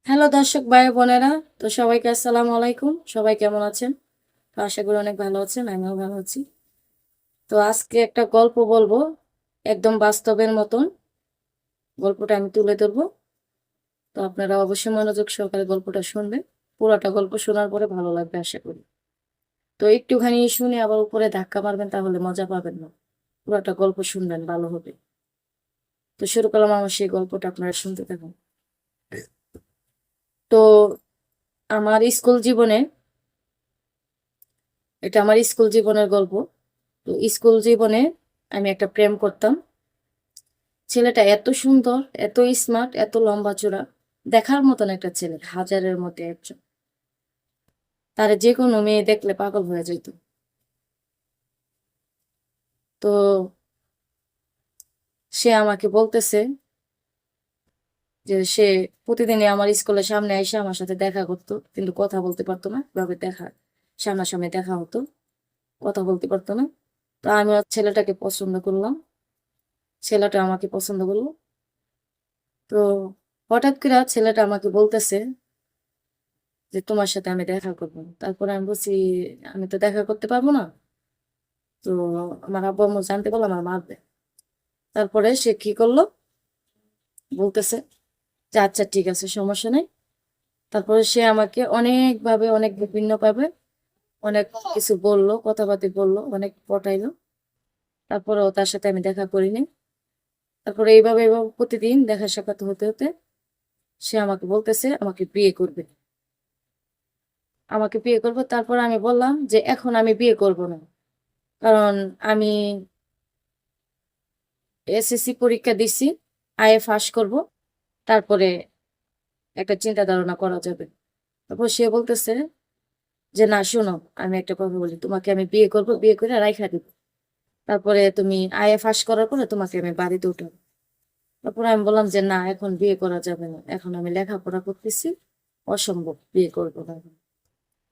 Hello দর্শক ভাই বোনেরা, তো সবাইকে আসসালামু আলাইকুম। সবাই কেমন আছেন? তো আশা করি অনেক ভালো আছেন, আমিও ভালো আছি। তো আজকে একটা গল্প বলবো, একদম বাস্তবের মতন গল্পটা আমি তুলে ধরবো। তো আপনারা অবশ্যই মনোযোগ সহকারে গল্পটা শুনবেন। পুরোটা গল্প শোনার পরে ভালো লাগবে আশা করি। তো একটুখানি শুনে আবার উপরে ধাক্কা মারবেন, তাহলে মজা পাবেন না। পুরোটা গল্প শুনবেন, ভালো হবে। তো শুরু করলাম আমার সেই গল্পটা, আপনারা শুনতে থাকুন। তো আমার স্কুল জীবনে, এটা আমার স্কুল জীবনের গল্প। তো স্কুল জীবনে আমি একটা প্রেম করতাম। ছেলেটা এত সুন্দর, এত স্মার্ট, এত লম্বা চূড়া, দেখার মতন একটা ছেলে, হাজারের মধ্যে একজন। তার যে কোনো মেয়ে দেখলে পাগল হয়ে যেত। তো সে আমাকে বলতেছে যে সে প্রতিদিনই আমার স্কুলের সামনে এসে আমার সাথে দেখা করতো, কিন্তু কথা বলতে পারতো না। এভাবে দেখা, সামনাসামনি দেখা হতো, কথা বলতে পারতো না। তো আমি ছেলেটাকে পছন্দ করলাম, ছেলেটা আমাকে পছন্দ করলো। তো হঠাৎ করে ছেলেটা আমাকে বলতেছে যে তোমার সাথে আমি দেখা করবো। তারপরে আমি বলছি আমি তো দেখা করতে পারবো না। তো আমার আব্বু আম্মু জানতে পারলো আমার মারবে। তারপরে সে কি করলো, বলতেছে যে আচ্ছা ঠিক আছে, সমস্যা নেই। তারপরে সে আমাকে অনেকভাবে, অনেক বিভিন্ন ভাবে অনেক কিছু বললো, কথাবার্তা বললো, অনেক পটাইলো। তারপরেও তার সাথে আমি দেখা করিনি। তারপরে এইভাবে এইভাবে প্রতিদিন দেখা সাক্ষাৎ হতে হতে সে আমাকে বলতেছে আমাকে বিয়ে করবে, আমাকে বিয়ে করবে। তারপর আমি বললাম যে এখন আমি বিয়ে করব না, কারণ আমি এসএসসি পরীক্ষা দিছি, আইএ পাস করব, তারপরে একটা চিন্তা ধারণা করা যাবে। তারপর সে বলতেছে যে না শোনো, আমি একটা কথা বলি, তোমাকে আমি বিয়ে করব, বিয়ে করে রাইখা দিব। তারপরে তুমি আইএ পাস করার পরে তোমাকে আমি বাড়িতে উঠাবো। তারপরে আমি বললাম যে না, এখন বিয়ে করা যাবে না, এখন আমি লেখাপড়া করতেছি, অসম্ভব, বিয়ে করবো না।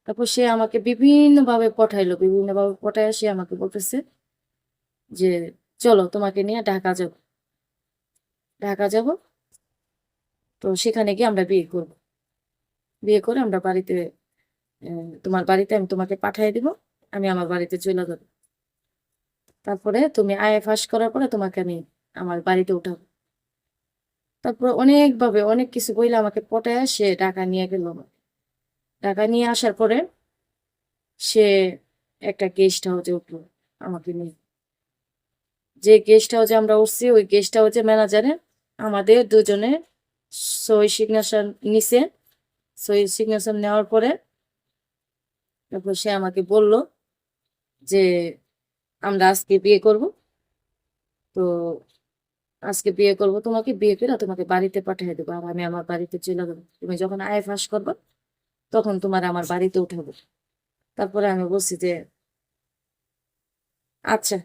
তারপর সে আমাকে বিভিন্ন ভাবে পঠাইলো, বিভিন্ন ভাবে পঠায় সে আমাকে বলতেছে যে চলো তোমাকে নিয়ে ঢাকা যাব, ঢাকা যাব। তো সেখানে গিয়ে আমরা বিয়ে করব, বিয়ে করে আমরা বাড়িতে, তোমার বাড়িতে আমি তোমাকে পাঠিয়ে দিব, আমি আমার বাড়িতে চলে যাবো। তারপরে তুমি আইএ পাস করার পরে তোমাকে আমি আমার বাড়িতে উঠাবো। তারপর অনেকভাবে অনেক কিছু বইলে আমাকে পটায় সে ঢাকা নিয়ে গেল আমাকে। ঢাকা নিয়ে আসার পরে সে একটা গেস্ট হাউসে উঠলো আমাকে নিয়ে। যে গেস্ট হাউসে আমরা উঠছি, ওই গেস্ট হাউসে ম্যানেজারে আমাদের দুজনে সই সিগনেচার নিছে। সই সিগনেচার নেওয়ার পরে তারপর সে আমাকে বলল যে আমরা আজকে বিয়ে করব। তো আজকে বিয়ে করব, তোমাকে বিয়ে করে তোমাকে বাড়িতে পাঠিয়ে দেবো, আর আমি আমার বাড়িতে চলে যাবো। তুমি যখন আয় ফাঁস করবে তখন তোমার আমার বাড়িতে উঠাবো। তারপরে আমি বলছি যে আচ্ছা।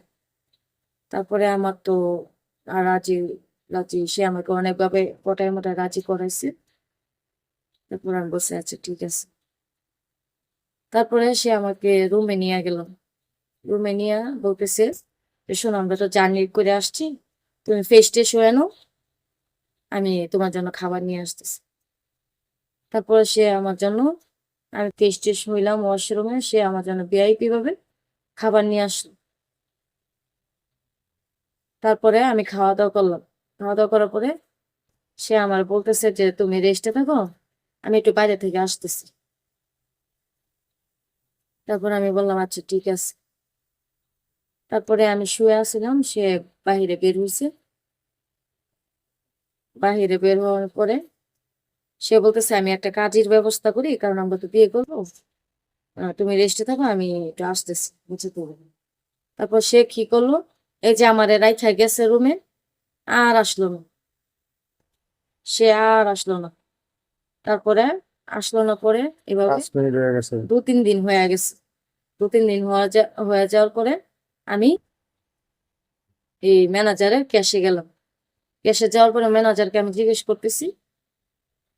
তারপরে আমার তো আর রাজি, রাজি সে আমাকে অনেকভাবে পটায় মটায় রাজি করাইছে। তারপর আমি বলছি আচ্ছা ঠিক আছে। তারপরে সে আমাকে রুমে নিয়ে গেল। রুমে নিয়ে বলতেছে যে শোনো, আমরা তো জার্নি করে আসছি, তুমি ফ্রেশ ট্রেশ হয়ে নাও, আমি তোমার জন্য খাবার নিয়ে আসতেছি। তারপরে সে আমার জন্য, আমি ফ্রেশ ট্রেশ হইলাম ওয়াশরুমে, সে আমার জন্য ভিআইপি ভাবে খাবার নিয়ে আসলো। তারপরে আমি খাওয়া দাওয়া করলাম। খাওয়া দাওয়া করার পরে সে আমার বলতেছে যে তুমি রেস্টে থাকো, আমি একটু বাইরে থেকে আসতেছি। তারপরে আমি বললাম আচ্ছা ঠিক আছে। তারপরে আমি শুয়ে আসছিলাম, সে বাহিরে বের হয়েছে। বাহিরে বের হওয়ার পরে সে বলতেছে আমি একটা কাজের ব্যবস্থা করি, কারণ আমরা তো বিয়ে করবো, তুমি রেস্টে থাকো, আমি একটু আসতেছি, বুঝে তো। তারপর সে কি করলো, এই যে আমার রাইখা গেছে রুমে, আর আসলো না। সে আর আসলো না। তারপরে আসলো না, পরে এভাবে 5 মিনিট হয়ে গেছে। 2-3 দিন হয়ে গেছে। 2-3 দিন হয়ে যাওয়ার পরে আমি এই ম্যানেজারের ক্যাশে গেলাম। ক্যাশে যাওয়ার পরে ম্যানেজারকে আমি জিজ্ঞেস করতেছি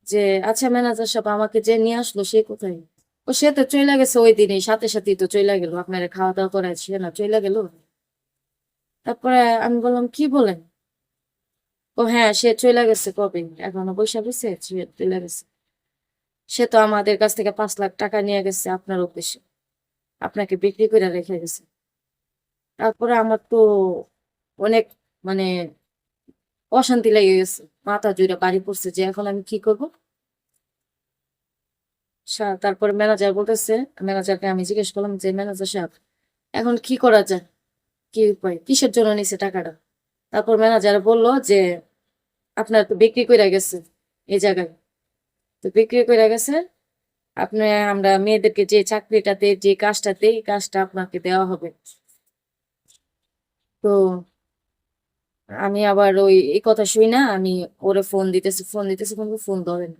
যে আচ্ছা ম্যানেজার সাহেব, আমাকে যে নিয়ে আসলো সে কোথায়? ও সে তো চলে গেছে, ওই দিনই সাথে সাথেই তো চলে গেল, আপনারা খাওয়া দাওয়া করে সে না চলে গেল। তারপরে আমি বললাম কি বলেন? ও হ্যাঁ, সে চলে গেছে কবে, এখনো বৈশা রয়েছে, সে চলে গেছে। সে তো আমাদের কাছ থেকে 5 লাখ টাকা নিয়ে গেছে আপনার উদ্দেশ্যে, আপনাকে বিক্রি করে রেখে গেছে। তারপরে আমার তো অনেক মানে অশান্তি লেগে গেছে, মাথা জুড়ে বাড়ি পড়ছে যে এখন আমি কি করব। তারপরে ম্যানেজার বলতেছে, ম্যানেজারকে আমি জিজ্ঞেস করলাম যে ম্যানেজার সাহেব এখন কি করা যায়, কি উপায়, কিসের জন্য নিছে টাকাটা। তারপর ম্যানেজার বলল যে আপনার তো বিক্রি করে গেছে এই জায়গায়, তো বিক্রি করে গেছে আপনি, আমরা মেয়েদেরকে যে চাকরিটাতে যে কাজটাতে এই কাজটা আপনাকে দেওয়া হবে। তো আমি আবার ওই এই কথা শুই না, আমি ওরে ফোন দিতেছি কিন্তু ফোন ধরেন,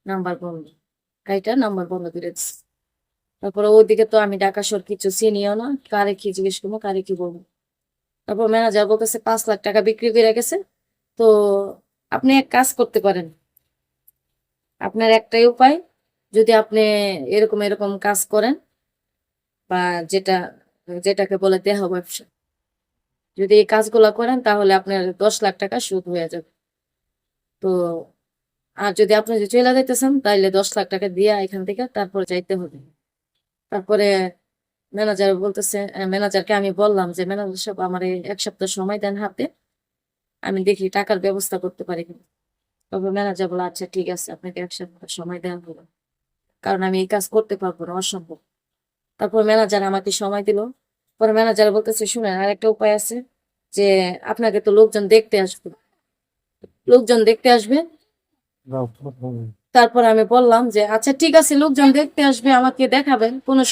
নাম্বার বন্ধ, গাড়িটা নাম্বার বন্ধ করে দিচ্ছে। তারপরে ওইদিকে তো আমি ঢাকা শহর কিছু চিনিও না, কারে কি জিজ্ঞেস করবো, কারে কি বলবো। তারপর ম্যানেজার বলতেছে 5 লাখ টাকা বিক্রি করে গেছে। তো আপনি এক কাজ করতে পারেন, আপনার একটাই উপায়, যদি আপনি এরকম এরকম কাজ করেন বা যেটা যেটাকে বলে দেহ ব্যবসা, যদি এই কাজগুলো করেন তাহলে আপনার 10 লাখ টাকা সুদ হয়ে যাবে। তো আর যদি আপনি যে চলে যাইতেছেন তাহলে 10 লাখ টাকা দিয়ে এখান থেকে তারপর যাইতে হবে। তারপরে ম্যানেজার বলতেছে, ম্যানেজারকে আমি বললাম যে ম্যানেজার সাহেব আমার এই 1 সপ্তাহ সময় দেন হাতে, আমি দেখি টাকার ব্যবস্থা করতে পারি কিনা। তবে ম্যানেজার বলে আচ্ছা ঠিক আছে, আপনাকে 1 সপ্তাহ সময় দেওয়া হবে, কারণ আমি এই কাজ করতে পারবো না, অসম্ভব। তারপর ম্যানেজার আমাকে সময় দিল। পরে ম্যানেজার বলতেছে শুনেন আর একটা উপায় আছে, যে আপনাকে তো লোকজন দেখতে আসবে। তারপর আমি বললাম যে আচ্ছা ঠিক আছে, লোকজন দেখতে আসবে, আমাকে দেখাবেন, কোনো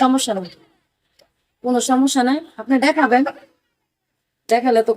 সমস্যা নাই, আপনি দেখাবেন, দেখালে তো